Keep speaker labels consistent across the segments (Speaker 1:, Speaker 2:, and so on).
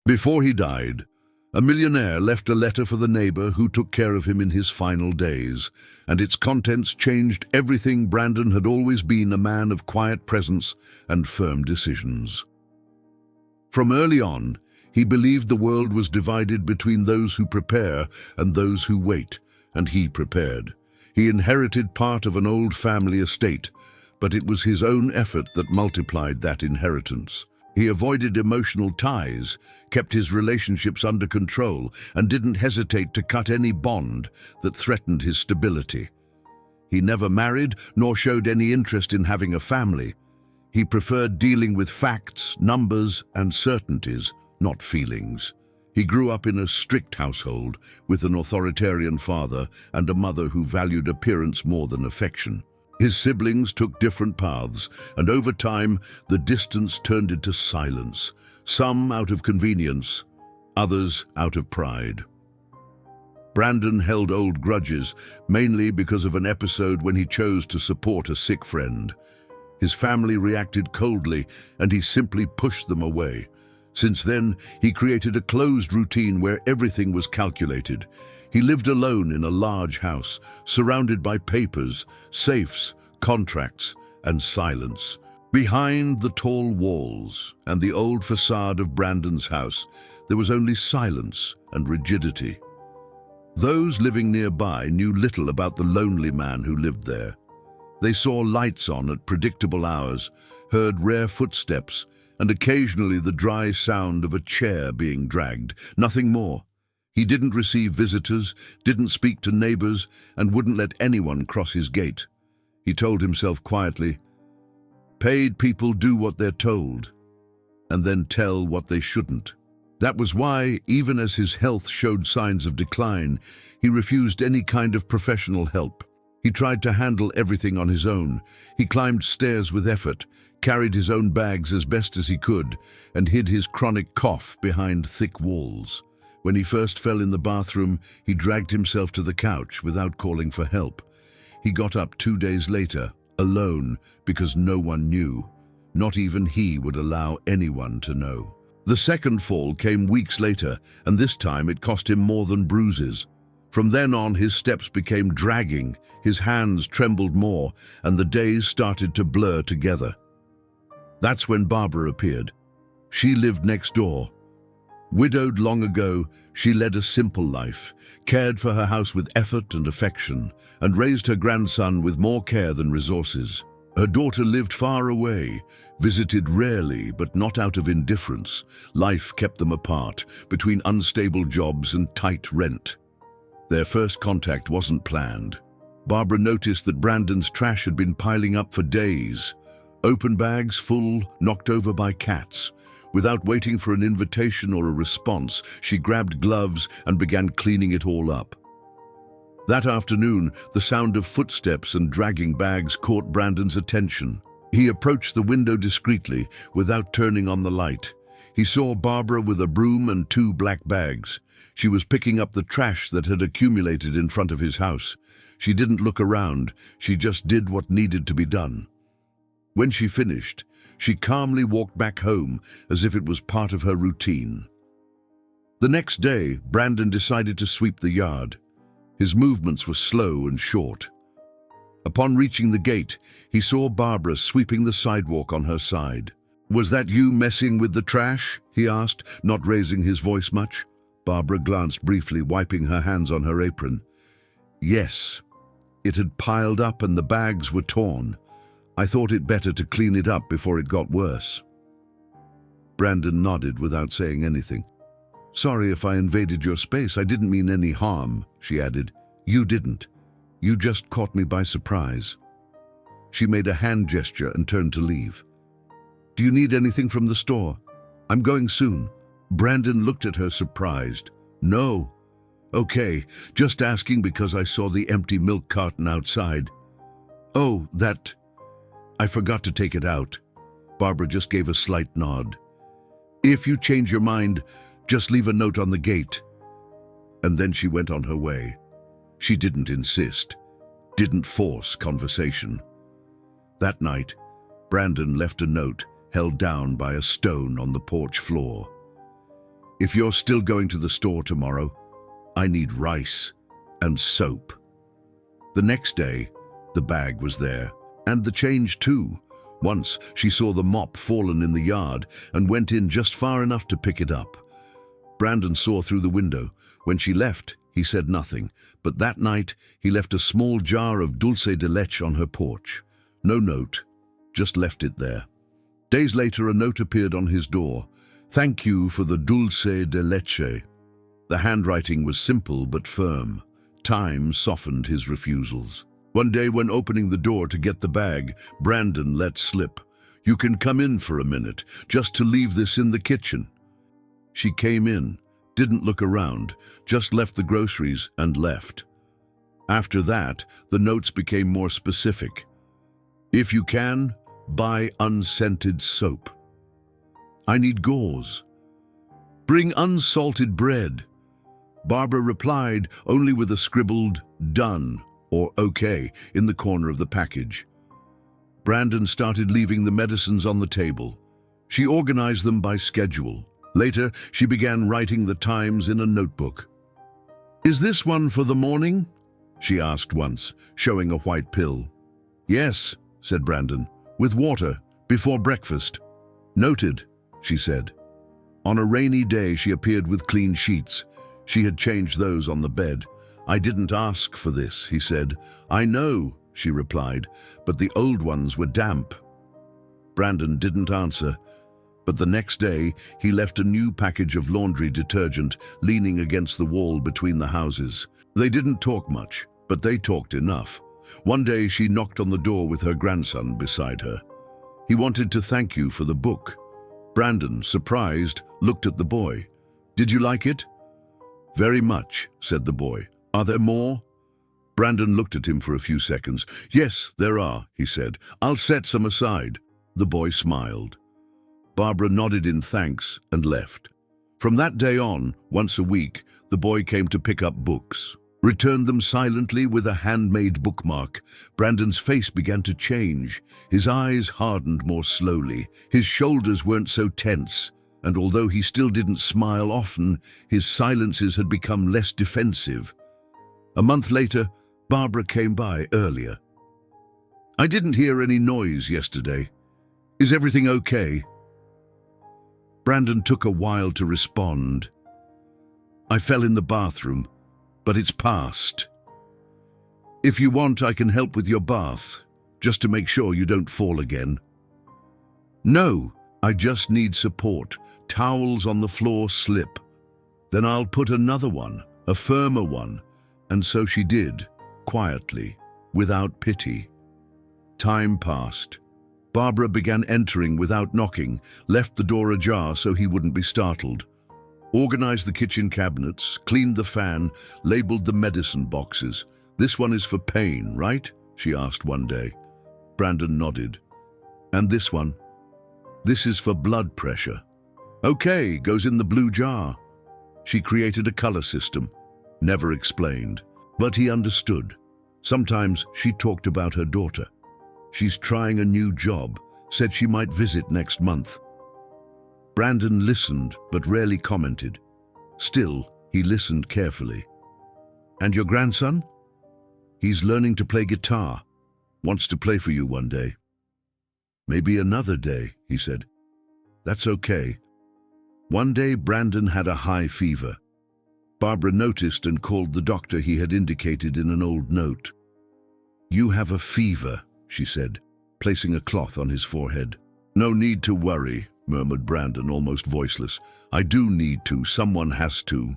Speaker 1: Before he died, a millionaire left a letter for the neighbor who took care of him in his final days, and its contents changed everything. Brandon had always been a man of quiet presence and firm decisions. From early on, he believed the world was divided between those who prepare and those who wait, and he prepared. He inherited part of an old family estate, but it was his own effort that multiplied that inheritance. He avoided emotional ties, kept his relationships under control, and didn't hesitate to cut any bond that threatened his stability. He never married nor showed any interest in having a family. He preferred dealing with facts, numbers, and certainties, not feelings. He grew up in a strict household with an authoritarian father and a mother who valued appearance more than affection. His siblings took different paths, and over time, the distance turned into silence, some out of convenience, others out of pride. Brandon held old grudges, mainly because of an episode when he chose to support a sick friend. His family reacted coldly, and he simply pushed them away. Since then, he created a closed routine where everything was calculated. He lived alone in a large house, surrounded by papers, safes, contracts, and silence. Behind the tall walls and the old facade of Brandon's house, there was only silence and rigidity. Those living nearby knew little about the lonely man who lived there. They saw lights on at predictable hours, heard rare footsteps, and occasionally the dry sound of a chair being dragged, nothing more. He didn't receive visitors, didn't speak to neighbors, and wouldn't let anyone cross his gate. He told himself quietly, "Paid people do what they're told, and then tell what they shouldn't." That was why, even as his health showed signs of decline, he refused any kind of professional help. He tried to handle everything on his own. He climbed stairs with effort, carried his own bags as best as he could, and hid his chronic cough behind thick walls. When he first fell in the bathroom, he dragged himself to the couch without calling for help. He got up 2 days later, alone, because no one knew. Not even he would allow anyone to know. The second fall came weeks later, and this time it cost him more than bruises. From then on, his steps became dragging, his hands trembled more, and the days started to blur together. That's when Barbara appeared. She lived next door. Widowed long ago, she led a simple life, cared for her house with effort and affection, and raised her grandson with more care than resources. Her daughter lived far away, visited rarely but not out of indifference. Life kept them apart, between unstable jobs and tight rent. Their first contact wasn't planned. Barbara noticed that Brandon's trash had been piling up for days. Open bags full, knocked over by cats. Without waiting for an invitation or a response, she grabbed gloves and began cleaning it all up. That afternoon, the sound of footsteps and dragging bags caught Brandon's attention. He approached the window discreetly, without turning on the light. He saw Barbara with a broom and 2 black bags. She was picking up the trash that had accumulated in front of his house. She didn't look around, she just did what needed to be done. When she finished, she calmly walked back home as if it was part of her routine. The next day, Brandon decided to sweep the yard. His movements were slow and short. Upon reaching the gate, he saw Barbara sweeping the sidewalk on her side. "Was that you messing with the trash?" he asked, not raising his voice much. Barbara glanced briefly, wiping her hands on her apron. "Yes. It had piled up and the bags were torn. I thought it better to clean it up before it got worse." Brandon nodded without saying anything. "Sorry if I invaded your space. I didn't mean any harm," she added. "You didn't. You just caught me by surprise." She made a hand gesture and turned to leave. "Do you need anything from the store? I'm going soon." Brandon looked at her surprised. "No." "Okay, just asking because I saw the empty milk carton outside." "Oh, that... I forgot to take it out." Barbara just gave a slight nod. "If you change your mind, just leave a note on the gate." And then she went on her way. She didn't insist, didn't force conversation. That night, Brandon left a note held down by a stone on the porch floor. If you're still going to the store tomorrow, I need rice and soap. The next day, the bag was there, and the change too. Once, she saw the mop fallen in the yard and went in just far enough to pick it up. Brandon saw through the window. When she left, he said nothing, but that night he left a small jar of dulce de leche on her porch. No note, just left it there. Days later, a note appeared on his door. "Thank you for the dulce de leche." The handwriting was simple but firm. Time softened his refusals. One day, when opening the door to get the bag, Brandon let slip, "You can come in for a minute, just to leave this in the kitchen." She came in, didn't look around, just left the groceries and left. After that, the notes became more specific. "If you can, buy unscented soap. I need gauze. Bring unsalted bread." Barbara replied only with a scribbled "done" or "okay" in the corner of the package. Brandon started leaving the medicines on the table. She organized them by schedule. Later, she began writing the times in a notebook. "Is this one for the morning?" she asked once, showing a white pill. "Yes," said Brandon, "with water, before breakfast." "Noted," she said. On a rainy day, she appeared with clean sheets. She had changed those on the bed. "I didn't ask for this," he said. "I know," she replied, "but the old ones were damp." Brandon didn't answer, but the next day he left a new package of laundry detergent leaning against the wall between the houses. They didn't talk much, but they talked enough. One day she knocked on the door with her grandson beside her. "He wanted to thank you for the book." Brandon, surprised, looked at the boy. "Did you like it?" "Very much," said the boy. "Are there more?" Brandon looked at him for a few seconds. "Yes, there are," he said. "I'll set some aside." The boy smiled. Barbara nodded in thanks and left. From that day on, once a week, the boy came to pick up books, returned them silently with a handmade bookmark. Brandon's face began to change. His eyes hardened more slowly. His shoulders weren't so tense, and although he still didn't smile often, his silences had become less defensive. A month later, Barbara came by earlier. "I didn't hear any noise yesterday. Is everything okay?" Brandon took a while to respond. "I fell in the bathroom, but it's past. If you want, I can help with your bath, just to make sure you don't fall again." "No, I just need support. Towels on the floor slip. Then I'll put another one, a firmer one." And so she did, quietly, without pity. Time passed. Barbara began entering without knocking, left the door ajar so he wouldn't be startled. Organized the kitchen cabinets, cleaned the fan, labeled the medicine boxes. "This one is for pain, right?" she asked one day. Brandon nodded. "And this one?" "This is for blood pressure." "Okay, goes in the blue jar." She created a color system. Never explained, but he understood. Sometimes she talked about her daughter. "She's trying a new job, said she might visit next month." Brandon listened, but rarely commented. Still, he listened carefully. "And your grandson?" "He's learning to play guitar. Wants to play for you one day." "Maybe another day," he said. "That's okay." One day, Brandon had a high fever. Barbara noticed and called the doctor he had indicated in an old note. "You have a fever," she said, placing a cloth on his forehead. "No need to worry," murmured Brandon, almost voiceless. "I do need to. Someone has to."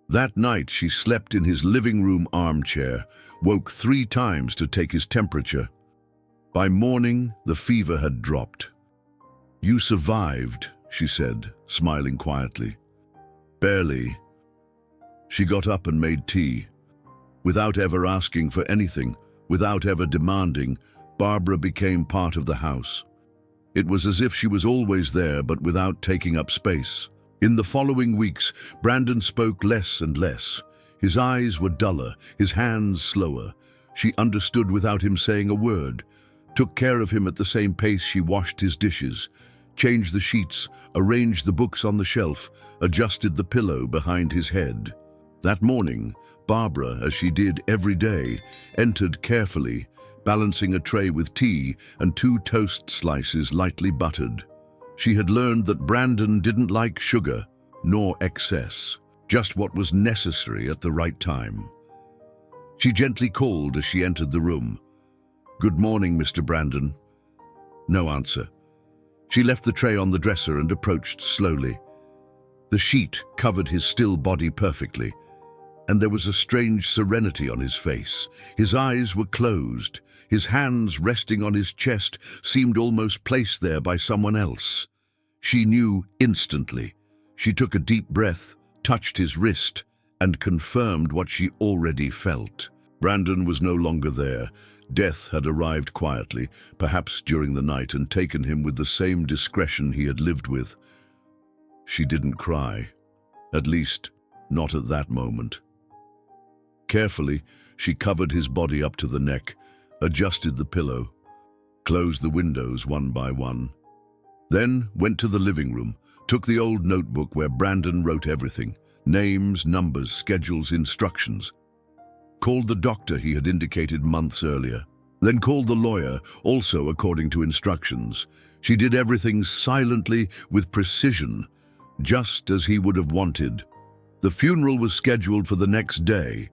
Speaker 1: That night, she slept in his living room armchair, woke 3 times to take his temperature. By morning, the fever had dropped. "You survived," she said, smiling quietly. "Barely." She got up and made tea. Without ever asking for anything, without ever demanding, Barbara became part of the house. It was as if she was always there, but without taking up space. In the following weeks, Brandon spoke less and less. His eyes were duller, his hands slower. She understood without him saying a word, took care of him at the same pace she washed his dishes, changed the sheets, arranged the books on the shelf, adjusted the pillow behind his head. That morning, Barbara, as she did every day, entered carefully, balancing a tray with tea and 2 toast slices lightly buttered. She had learned that Brandon didn't like sugar, nor excess, just what was necessary at the right time. She gently called as she entered the room. "Good morning, Mr. Brandon." No answer. She left the tray on the dresser and approached slowly. The sheet covered his still body perfectly, and there was a strange serenity on his face. His eyes were closed. His hands resting on his chest seemed almost placed there by someone else. She knew instantly. She took a deep breath, touched his wrist, and confirmed what she already felt. Brandon was no longer there. Death had arrived quietly, perhaps during the night, and taken him with the same discretion he had lived with. She didn't cry. At least, not at that moment. Carefully, she covered his body up to the neck, adjusted the pillow, closed the windows one by one. Then went to the living room, took the old notebook where Brandon wrote everything, names, numbers, schedules, instructions. Called the doctor he had indicated months earlier. Then called the lawyer, also according to instructions. She did everything silently, with precision, just as he would have wanted. The funeral was scheduled for the next day.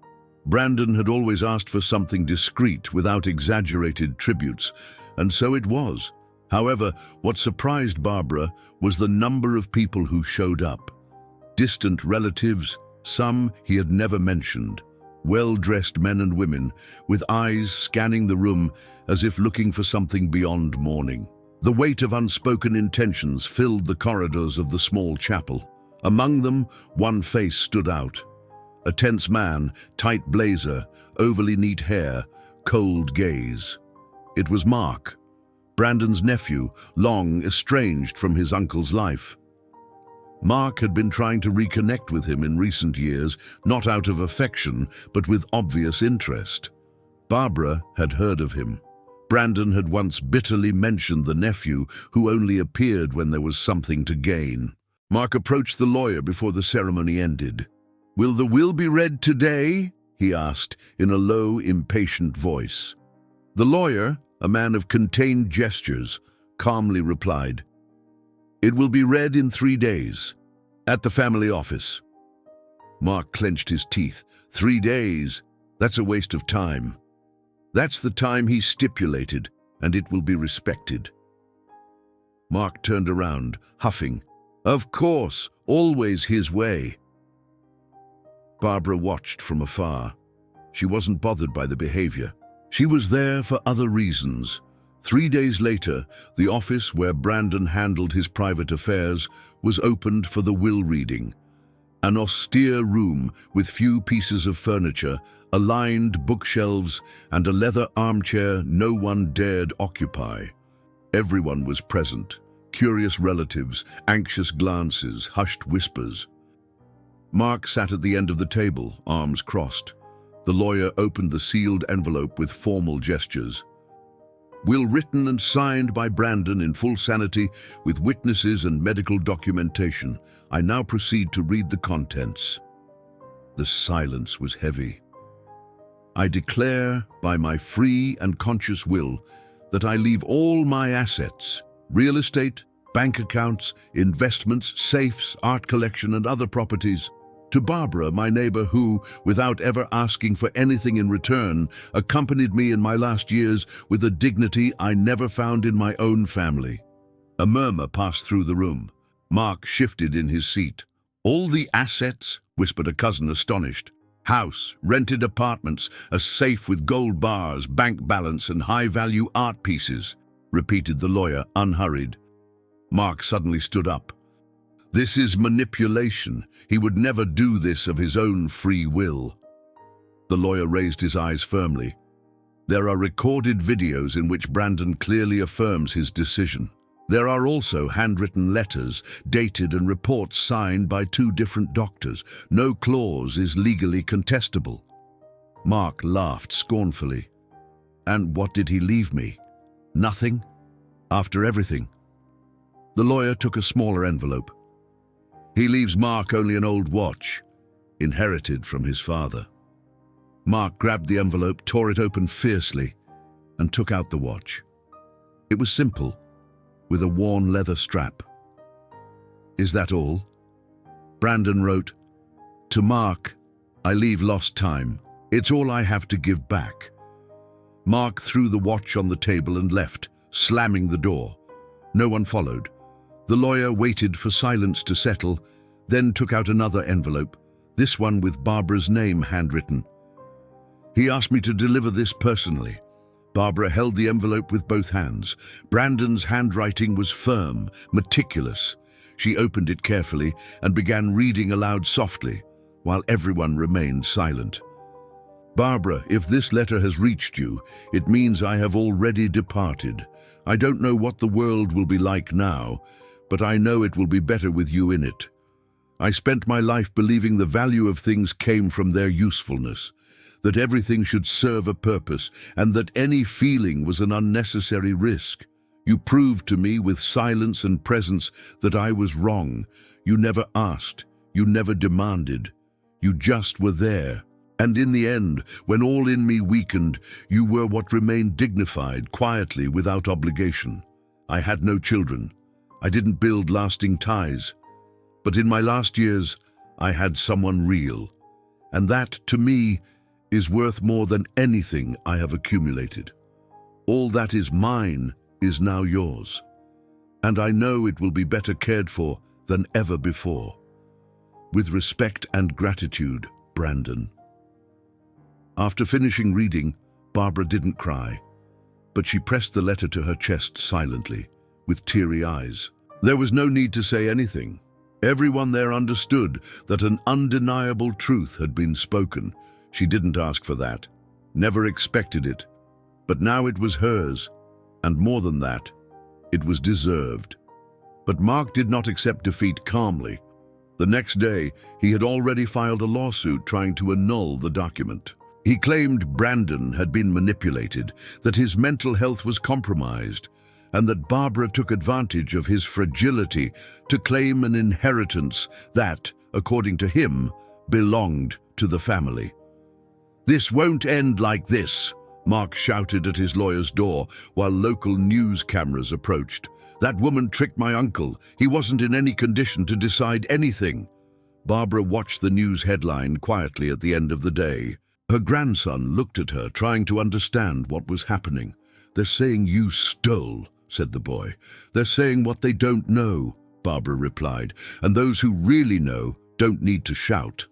Speaker 1: Brandon had always asked for something discreet, without exaggerated tributes, and so it was. However, what surprised Barbara was the number of people who showed up. Distant relatives, some he had never mentioned. Well-dressed men and women, with eyes scanning the room as if looking for something beyond mourning. The weight of unspoken intentions filled the corridors of the small chapel. Among them, one face stood out. A tense man, tight blazer, overly neat hair, cold gaze. It was Mark, Brandon's nephew, long estranged from his uncle's life. Mark had been trying to reconnect with him in recent years, not out of affection, but with obvious interest. Barbara had heard of him. Brandon had once bitterly mentioned the nephew, who only appeared when there was something to gain. Mark approached the lawyer before the ceremony ended. "Will the will be read today?" he asked, in a low, impatient voice. The lawyer, a man of contained gestures, calmly replied, "It will be read in 3 days, at the family office." Mark clenched his teeth. 3 days? That's a waste of time. That's the time he stipulated, and it will be respected. Mark turned around, huffing. Of course, always his way. Barbara watched from afar. She wasn't bothered by the behavior. She was there for other reasons. 3 days later, the office where Brandon handled his private affairs was opened for the will reading. An austere room with few pieces of furniture, aligned bookshelves, and a leather armchair no one dared occupy. Everyone was present. Curious relatives, anxious glances, hushed whispers. Mark sat at the end of the table, arms crossed. The lawyer opened the sealed envelope with formal gestures. "Will written and signed by Brandon in full sanity with witnesses and medical documentation. I now proceed to read the contents." The silence was heavy. "I declare by my free and conscious will that I leave all my assets, real estate, bank accounts, investments, safes, art collection, and other properties, to Barbara, my neighbor who, without ever asking for anything in return, accompanied me in my last years with a dignity I never found in my own family." A murmur passed through the room. Mark shifted in his seat. "All the assets?" whispered a cousin, astonished. "House, rented apartments, a safe with gold bars, bank balance, and high-value art pieces," repeated the lawyer, unhurried. Mark suddenly stood up. "This is manipulation. He would never do this of his own free will." The lawyer raised his eyes firmly. "There are recorded videos in which Brandon clearly affirms his decision. There are also handwritten letters, dated, and reports signed by 2 different doctors. No clause is legally contestable." Mark laughed scornfully. "And what did he leave me? Nothing? After everything?" The lawyer took a smaller envelope. "He leaves Mark only an old watch, inherited from his father." Mark grabbed the envelope, tore it open fiercely, and took out the watch. It was simple, with a worn leather strap. "Is that all?" Brandon wrote, "To Mark, I leave lost time. It's all I have to give back." Mark threw the watch on the table and left, slamming the door. No one followed. The lawyer waited for silence to settle, then took out another envelope, this one with Barbara's name handwritten. "He asked me to deliver this personally." Barbara held the envelope with both hands. Brandon's handwriting was firm, meticulous. She opened it carefully and began reading aloud softly, while everyone remained silent. "Barbara, if this letter has reached you, it means I have already departed. I don't know what the world will be like now, but I know it will be better with you in it. I spent my life believing the value of things came from their usefulness, that everything should serve a purpose, and that any feeling was an unnecessary risk. You proved to me with silence and presence that I was wrong. You never asked, you never demanded. You just were there. And in the end, when all in me weakened, you were what remained dignified, quietly, without obligation. I had no children. I didn't build lasting ties. But in my last years, I had someone real. And that, to me, is worth more than anything I have accumulated. All that is mine is now yours. And I know it will be better cared for than ever before. With respect and gratitude, Brandon." After finishing reading, Barbara didn't cry, but she pressed the letter to her chest silently, with teary eyes. There was no need to say anything. Everyone there understood that an undeniable truth had been spoken. She didn't ask for that, never expected it, but now it was hers, and more than that, it was deserved. But Mark did not accept defeat calmly. The next day, he had already filed a lawsuit trying to annul the document. He claimed Brandon had been manipulated, that his mental health was compromised, and that Barbara took advantage of his fragility to claim an inheritance that, according to him, belonged to the family. "This won't end like this," Mark shouted at his lawyer's door while local news cameras approached. "That woman tricked my uncle. He wasn't in any condition to decide anything." Barbara watched the news headline quietly at the end of the day. Her grandson looked at her, trying to understand what was happening. "They're saying you stole," said the boy. "They're saying what they don't know," Barbara replied, "and those who really know don't need to shout."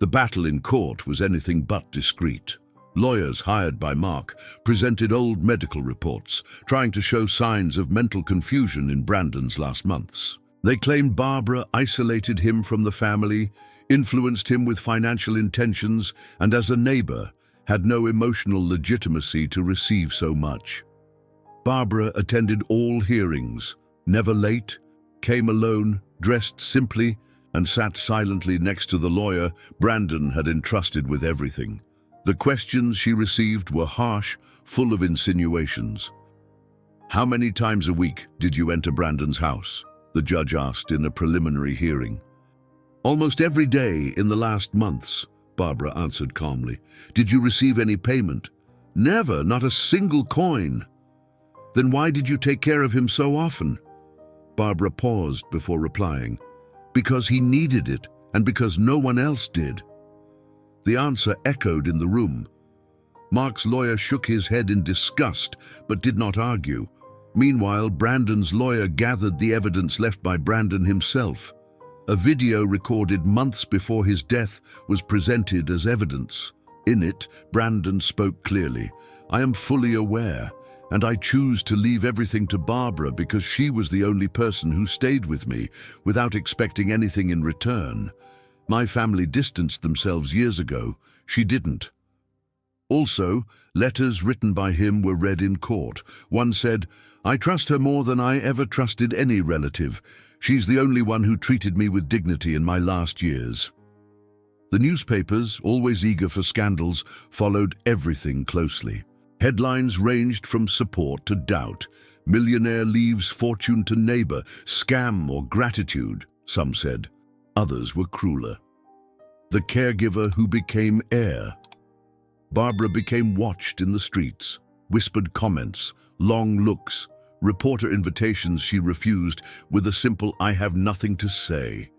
Speaker 1: The battle in court was anything but discreet. Lawyers hired by Mark presented old medical reports, trying to show signs of mental confusion in Brandon's last months. They claimed Barbara isolated him from the family, influenced him with financial intentions, and as a neighbor, had no emotional legitimacy to receive so much. Barbara attended all hearings, never late, came alone, dressed simply, and sat silently next to the lawyer Brandon had entrusted with everything. The questions she received were harsh, full of insinuations. "How many times a week did you enter Brandon's house?" the judge asked in a preliminary hearing. "Almost every day in the last months," Barbara answered calmly. "Did you receive any payment?" "Never, not a single coin." "Then why did you take care of him so often?" Barbara paused before replying. "Because he needed it, and because no one else did." The answer echoed in the room. Mark's lawyer shook his head in disgust, but did not argue. Meanwhile, Brandon's lawyer gathered the evidence left by Brandon himself. A video recorded months before his death was presented as evidence. In it, Brandon spoke clearly. "I am fully aware, and I choose to leave everything to Barbara because she was the only person who stayed with me without expecting anything in return. My family distanced themselves years ago. She didn't." Also, letters written by him were read in court. One said, "I trust her more than I ever trusted any relative. She's the only one who treated me with dignity in my last years." The newspapers, always eager for scandals, followed everything closely. Headlines ranged from support to doubt, Millionaire leaves fortune to neighbor, scam or gratitude, some said. Others were crueler. The caregiver who became heir. Barbara became watched in the streets, whispered comments, long looks, reporter invitations she refused with a simple "I have nothing to say."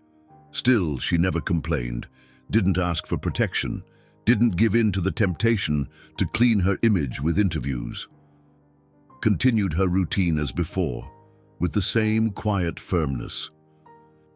Speaker 1: Still, she never complained, didn't ask for protection, didn't give in to the temptation to clean her image with interviews. Continued her routine as before, with the same quiet firmness.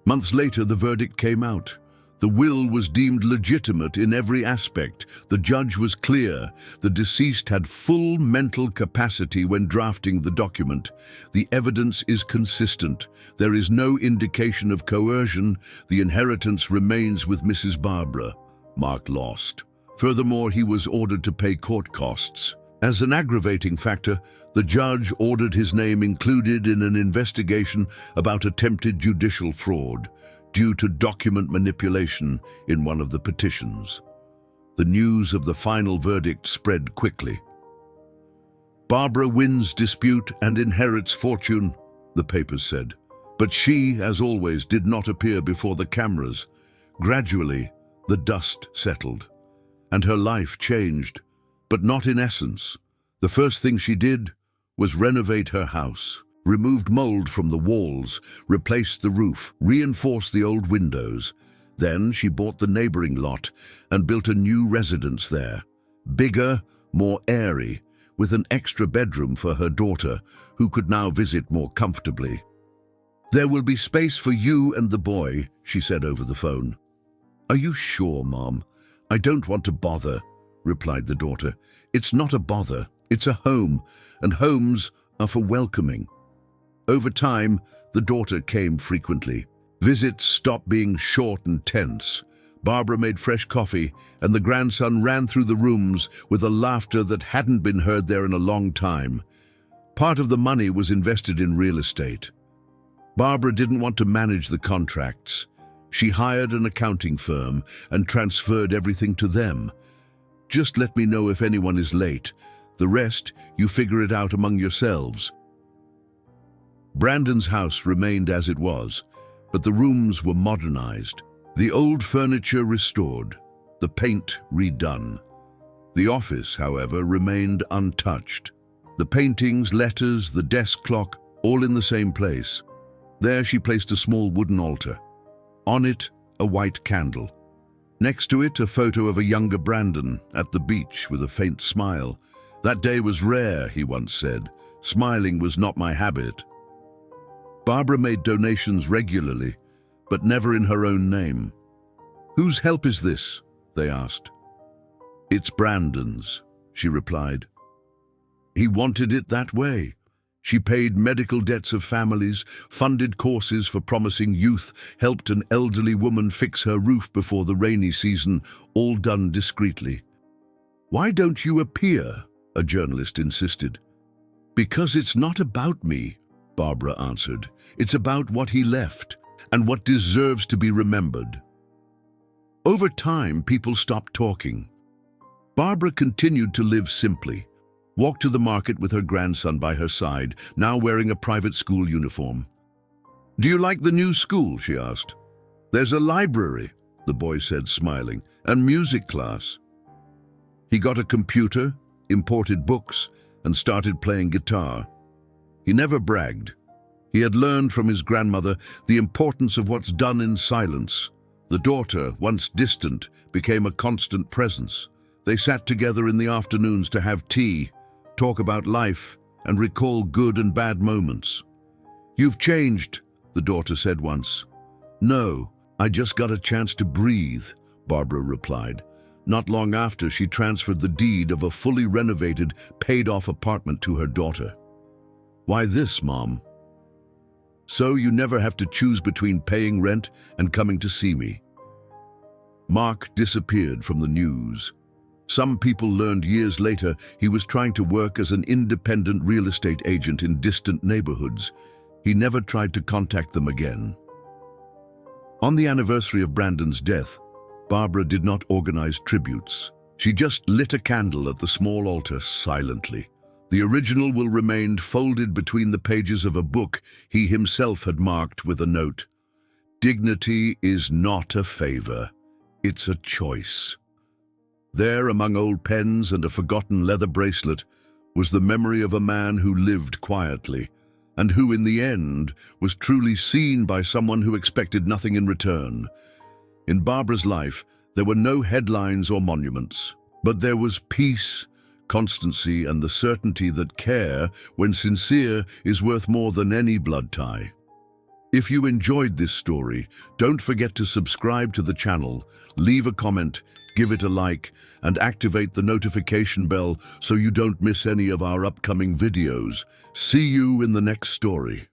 Speaker 1: Months later, the verdict came out. The will was deemed legitimate in every aspect. The judge was clear. The deceased had full mental capacity when drafting the document. The evidence is consistent. There is no indication of coercion. The inheritance remains with Mrs. Barbara. Mark lost. Furthermore, he was ordered to pay court costs. As an aggravating factor, the judge ordered his name included in an investigation about attempted judicial fraud due to document manipulation in one of the petitions. The news of the final verdict spread quickly. Barbara wins dispute and inherits fortune, the papers said. But she, as always, did not appear before the cameras. Gradually, the dust settled, and her life changed, but not in essence. The first thing she did was renovate her house. Removed mold from the walls, replaced the roof, reinforced the old windows. Then she bought the neighboring lot and built a new residence there. Bigger, more airy, with an extra bedroom for her daughter, who could now visit more comfortably. "There will be space for you and the boy," she said over the phone. "Are you sure, Mom? I don't want to bother," replied the daughter. "It's not a bother, it's a home, and homes are for welcoming." Over time, the daughter came frequently. Visits stopped being short and tense. Barbara made fresh coffee, and the grandson ran through the rooms with a laughter that hadn't been heard there in a long time. Part of the money was invested in real estate. Barbara didn't want to manage the contracts. She hired an accounting firm and transferred everything to them. "Just let me know if anyone is late. The rest, you figure it out among yourselves." Brandon's house remained as it was, but the rooms were modernized. The old furniture restored, the paint redone. The office, however, remained untouched. The paintings, letters, the desk clock, all in the same place. There she placed a small wooden altar. On it, a white candle. Next to it, a photo of a younger Brandon at the beach with a faint smile. "That day was rare," he once said. "Smiling was not my habit." Barbara made donations regularly, but never in her own name. "Whose help is this?" they asked. "It's Brandon's," she replied. He wanted it that way. She paid medical debts of families, funded courses for promising youth, helped an elderly woman fix her roof before the rainy season, all done discreetly. "Why don't you appear?" a journalist insisted. "Because it's not about me," Barbara answered. "It's about what he left, and what deserves to be remembered." Over time, people stopped talking. Barbara continued to live simply, walked to the market with her grandson by her side, now wearing a private school uniform. "Do you like the new school?" she asked. "There's a library," the boy said, smiling, "and music class." He got a computer, imported books, and started playing guitar. He never bragged. He had learned from his grandmother the importance of what's done in silence. The daughter, once distant, became a constant presence. They sat together in the afternoons to have tea, talk about life, and recall good and bad moments. "You've changed," the daughter said once. "No, I just got a chance to breathe," Barbara replied. Not long after, she transferred the deed of a fully renovated, paid-off apartment to her daughter. "Why this, Mom?" "So you never have to choose between paying rent and coming to see me." Mark disappeared from the news. Some people learned years later he was trying to work as an independent real estate agent in distant neighborhoods. He never tried to contact them again. On the anniversary of Brandon's death, Barbara did not organize tributes. She just lit a candle at the small altar silently. The original will remain folded between the pages of a book he himself had marked with a note. Dignity is not a favor, it's a choice. There, among old pens and a forgotten leather bracelet, was the memory of a man who lived quietly, and who, in the end, was truly seen by someone who expected nothing in return. In Barbara's life, there were no headlines or monuments, but there was peace, constancy, and the certainty that care, when sincere, is worth more than any blood tie. If you enjoyed this story, don't forget to subscribe to the channel, leave a comment, give it a like, and activate the notification bell so you don't miss any of our upcoming videos. See you in the next story.